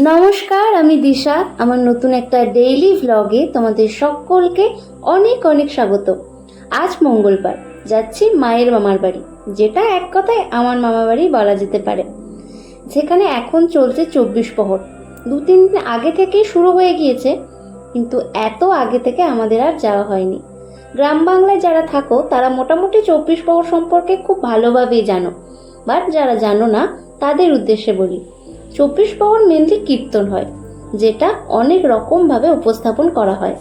নমস্কার, আমি দিশা। আমার নতুন একটা ডেইলি ভ্লগে তোমাদের সকলকে অনেক অনেক স্বাগত। আজ মঙ্গলবার, যাচ্ছি মায়ের মামার বাড়ি, যেটা এক কথায় আমার মামার বাড়ি বলা যেতে পারে, যেখানে এখন চলছে 24 প্রহর। 2-3 দিন আগে থেকেই শুরু হয়ে গিয়েছে, কিন্তু এত আগে থেকে আমাদের আর যাওয়া হয়নি। গ্রাম বাংলায় যারা থাকো তারা মোটামুটি 24 প্রহর সম্পর্কে খুব ভালোভাবেই জানো, বাট যারা জানো না তাদের উদ্দেশ্যে বলি। 24 প্রহর মেনলি কীর্তন হয়, যেটা অনেক রকমভাবে উপস্থাপন করা হয়।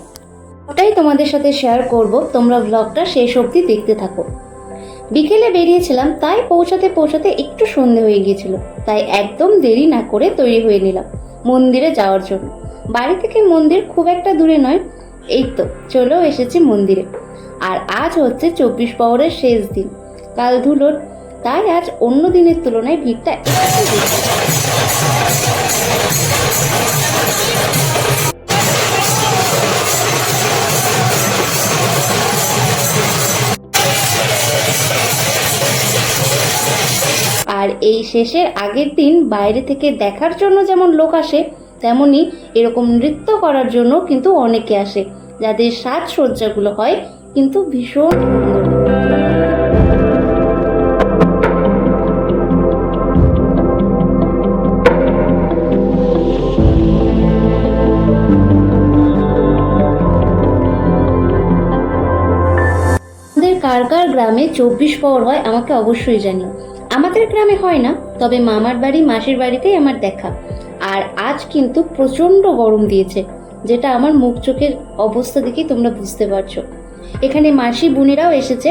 ওটাই তোমাদের সাথে শেয়ার করব, তোমরা ব্লগটা শেষ অবধি দেখতে থাকো। বিকেলে বেরিয়েছিলাম, তাই পৌঁছাতে পৌঁছাতে একটু সন্ধে হয়ে গিয়েছিল, তাই একদম দেরি না করে তৈরি হয়ে নিলাম মন্দিরে যাওয়ার জন্য। বাড়ি থেকে মন্দির খুব একটা দূরে নয়, এই তো চলেও এসেছি মন্দিরে। আর আজ হচ্ছে 24 প্রহরের শেষ দিন, কাল ধুলোর, তাই আজ অন্য দিনের তুলনায় ভিড়টা একটু বেশি। আর এই শেষের আগের দিন বাইরে থেকে দেখার জন্য যেমন লোক আসে, তেমনি এরকম নৃত্য করার জন্য কিন্তু অনেকে আসে, যাদের সাজসজ্জাগুলো হয় কিন্তু ভীষণ সুন্দর। কার কার গ্রামে 24 প্রহর হয় আমাকে অবশ্যই জানিও। আমাদের গ্রামে হয় না, তবে মামার বাড়ি মাসির বাড়িতেই আমার দেখা। আর আজ কিন্তু প্রচণ্ড গরম দিয়েছে, যেটা আমার মুখ চোখের অবস্থা দেখেই তোমরা বুঝতে পারছো। এখানে মাসি বোনেরাও এসেছে,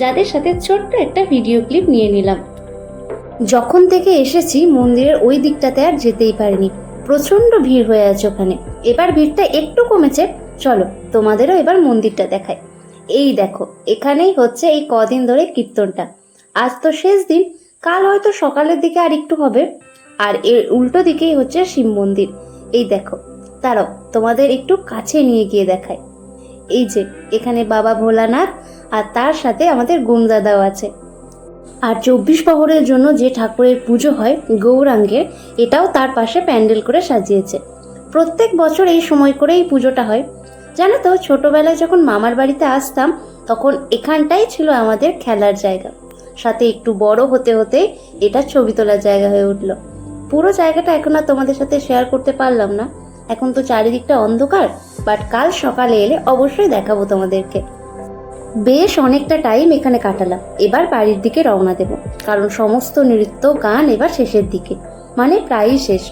যাদের সাথে ছোট্ট একটা ভিডিও ক্লিপ নিয়ে নিলাম। যখন থেকে এসেছি মন্দিরের ওই দিকটাতে আর যেতেই পারিনি, প্রচণ্ড ভিড় হয়ে আছে ওখানে। এবার ভিড়টা একটু কমেছে, চলো তোমাদেরও এবার মন্দিরটা দেখাই। এই দেখো, এখানেই হচ্ছে এই কদিন ধরে কীর্তনটা। আজ তো শেষ দিন, কাল হয়তো সকালের দিকে আর একটু হবে। আর এর উল্টো দিকেই হচ্ছে শিব মন্দির। এই দেখো, তারাও তোমাদের একটু কাছে নিয়ে গিয়ে দেখায়। এই যে এখানে বাবা ভোলানাথ, আর তার সাথে আমাদের গুণদাদাও আছে। আর 24 প্রহরের জন্য যে ঠাকুরের পুজো হয় গৌরাঙ্গের, এটাও তার পাশে প্যান্ডেল করে সাজিয়েছে। প্রত্যেক বছর এই সময় করে এই পুজোটা হয়। জানো তো, ছোটবেলায় যখন মামার বাড়িতে আসতাম তখন এখানটাই ছিল আমাদের খেলার জায়গা, সাথে একটু বড় হতে হতে এটা ছবি তোলার জায়গা হয়ে উঠল। পুরো জায়গাটা এখন আর তোমাদের সাথে শেয়ার করতে পারলাম না, এখন তো চারিদিকটা অন্ধকার, বাট কাল সকালে এলে অবশ্যই দেখাবো তোমাদেরকে। বেশ অনেকটা টাইম এখানে কাটালাম, এবার বাড়ির দিকে রওনা দেব, কারণ সমস্ত নৃত্য গান এবার শেষের দিকে, মানে প্রায়ই শেষ।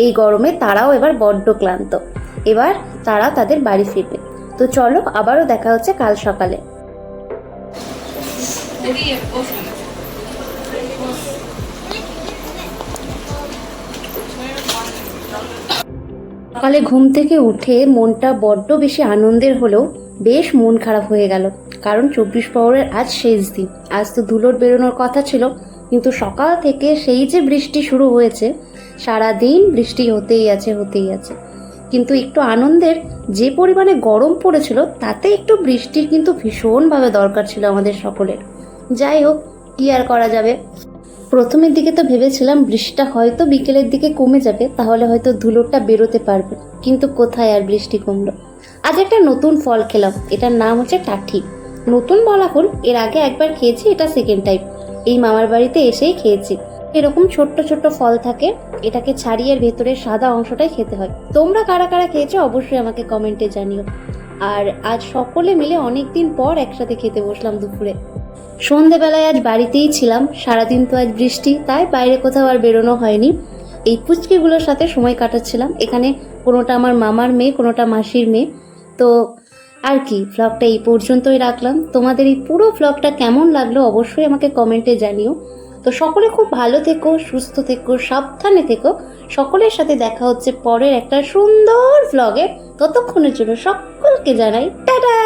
এই গরমে তারাও এবার বড্ড ক্লান্ত, এবার তারা তাদের বাড়ি ফিরবে। তো চলো, আবারও দেখা হচ্ছে কাল সকালে। সকালে ঘুম থেকে উঠে মনটা বড্ড বেশি আনন্দের হলেও বেশ মন খারাপ হয়ে গেল, কারণ 24 প্রহরের আজ শেষ দিন। আজ তো ধুলোর বেরোনোর কথা ছিল, কিন্তু সকাল থেকে সেই যে বৃষ্টি শুরু হয়েছে, সারাদিন বৃষ্টি হতেই আছে। কিন্তু একটু আনন্দের, যে পরিমাণে গরম পড়েছিল তাতে একটু বৃষ্টির কিন্তু ভীষণভাবে দরকার ছিল আমাদের সকলের। যাই হোক, কি আর করা যাবে। প্রথমের দিকে তো ভেবেছিলাম বৃষ্টিটা হয়তো বিকেলের দিকে কমে যাবে, তাহলে হয়তো ধুলোটা বেরোতে পারবে, কিন্তু কোথায় আর বৃষ্টি কমলো। আজ একটা নতুন ফল খেলাম, এটার নাম হচ্ছে টাঠি। নতুন বলা ভুল, এর আগে একবার খেয়েছি, এটা সেকেন্ড টাইম। এই মামার বাড়িতে এসেই খেয়েছি। এরকম ছোট্ট ছোট্ট ফল থাকে, এটাকে ছাড়িয়ে ভেতরের সাদা অংশটাই খেতে হয়। তোমরা কারা কারা খেয়েছো অবশ্যই আমাকে কমেন্টে জানিও। আর আজ সকলে মিলে অনেকদিন পর একসাথে খেতে বসলাম দুপুরে। সন্ধেবেলায় আজ বাড়িতেই ছিলাম, সারাদিন তো আজ বৃষ্টি, তাই বাইরে কোথাও আর বেরোনো হয়নি। এই পুচকিগুলোর সাথে সময় কাটাচ্ছিলাম। এখানে কোনোটা আমার মামার মেয়ে, কোনোটা মাসির মেয়ে। তো আর কি, ভ্লগটা এই পর্যন্তই রাখলাম। তোমাদের এই পুরো ভ্লগটা কেমন লাগলো অবশ্যই আমাকে কমেন্টে জানিও। তো সকলে খুব ভালো থেকো, সুস্থ থেকো, সাবধানে থেকো। সকলের সাথে দেখা হচ্ছে পরের একটা সুন্দর ভ্লগে। ততক্ষণের জন্য সকলকে জানাই টাটা।